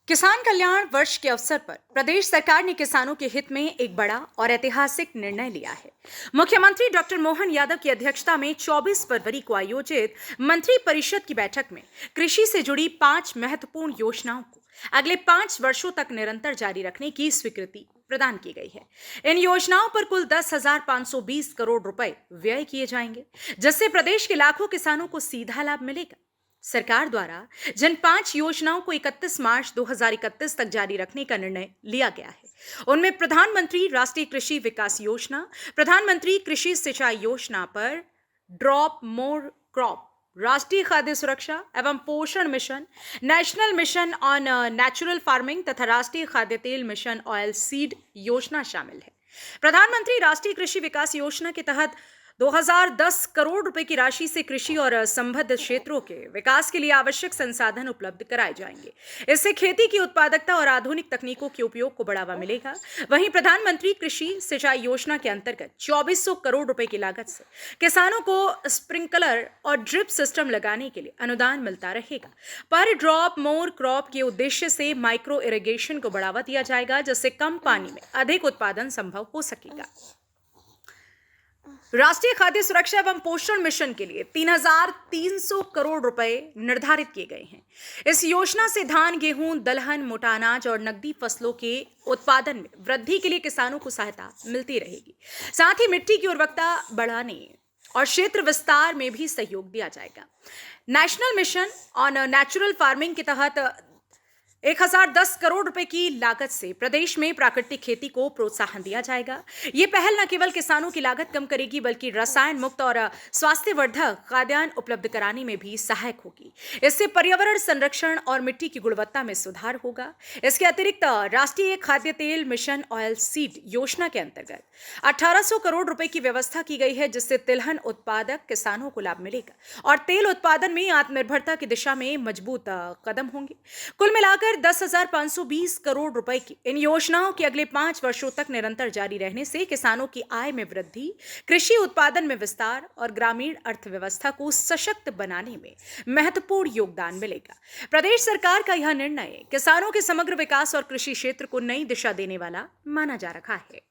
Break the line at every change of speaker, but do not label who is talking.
किसान कल्याण वर्ष के अवसर पर प्रदेश सरकार ने किसानों के हित में एक बड़ा और ऐतिहासिक निर्णय लिया है। मुख्यमंत्री डॉक्टर मोहन यादव की अध्यक्षता में 24 फरवरी को आयोजित मंत्री परिषद की बैठक में कृषि से जुड़ी 5 महत्वपूर्ण योजनाओं को अगले 5 वर्षों तक निरंतर जारी रखने की स्वीकृति प्रदान की गई है। इन योजनाओं पर कुल 10,520 करोड़ रुपए व्यय किए जाएंगे, जिससे प्रदेश के लाखों किसानों को सीधा लाभ मिलेगा। सरकार द्वारा जिन 5 योजनाओं को 31 मार्च 2031 तक जारी रखने का निर्णय लिया गया है, उनमें प्रधानमंत्री राष्ट्रीय कृषि विकास योजना, प्रधानमंत्री कृषि सिंचाई योजना पर ड्रॉप मोर क्रॉप, राष्ट्रीय खाद्य सुरक्षा एवं पोषण mission, national mission on natural farming तथा राष्ट्रीय खाद्य तेल मिशन ऑयल सीड योजना शामिल है। प्रधानमंत्री राष्ट्रीय कृषि विकास योजना के तहत 2010 करोड़ रुपए की राशि से कृषि और संबद्ध क्षेत्रों के विकास के लिए आवश्यक संसाधन उपलब्ध कराए जाएंगे। इससे खेती की उत्पादकता और आधुनिक तकनीकों के उपयोग को बढ़ावा मिलेगा। वहीं प्रधानमंत्री कृषि सिंचाई योजना के अंतर्गत 2400 करोड़ रुपए की लागत से किसानों को स्प्रिंकलर और ड्रिप सिस्टम लगाने के लिए अनुदान मिलता रहेगा। पर ड्रॉप मोर क्रॉप के उद्देश्य से माइक्रो इरिगेशन को बढ़ावा दिया जाएगा, जिससे कम पानी में अधिक उत्पादन संभव हो सकेगा। राष्ट्रीय खाद्य सुरक्षा एवं पोषण मिशन के लिए 3,300 करोड़ रुपए निर्धारित किए गए हैं। इस योजना से धान, गेहूं, दलहन, मोटा अनाज और नकदी फसलों के उत्पादन में वृद्धि के लिए किसानों को सहायता मिलती रहेगी। साथ ही मिट्टी की उर्वरकता बढ़ाने और क्षेत्र विस्तार में भी सहयोग दिया जाएगा। National mission on natural farming के तहत 1,010 करोड़ रुपए की लागत से प्रदेश में प्राकृतिक खेती को प्रोत्साहन दिया जाएगा। ये पहल न केवल किसानों की लागत कम करेगी, बल्कि रसायन मुक्त और स्वास्थ्यवर्धक खाद्यान्न उपलब्ध कराने में भी सहायक होगी। इससे पर्यावरण संरक्षण और मिट्टी की गुणवत्ता में सुधार होगा। इसके अतिरिक्त राष्ट्रीय खाद्य तेल मिशन ऑयल सीड योजना के अंतर्गत 1,800 करोड़ रुपए की व्यवस्था की गई है, जिससे तिलहन उत्पादक किसानों को लाभ मिलेगा और तेल उत्पादन में आत्मनिर्भरता की दिशा में मजबूत कदम होंगे। कुल मिलाकर 10,520 करोड़ रुपए की इन योजनाओं के अगले 5 वर्षों तक निरंतर जारी रहने से किसानों की आय में वृद्धि, कृषि उत्पादन में विस्तार और ग्रामीण अर्थव्यवस्था को सशक्त बनाने में महत्वपूर्ण योगदान मिलेगा। प्रदेश सरकार का यह निर्णय किसानों के समग्र विकास और कृषि क्षेत्र को नई दिशा देने वाला माना जा रहा है।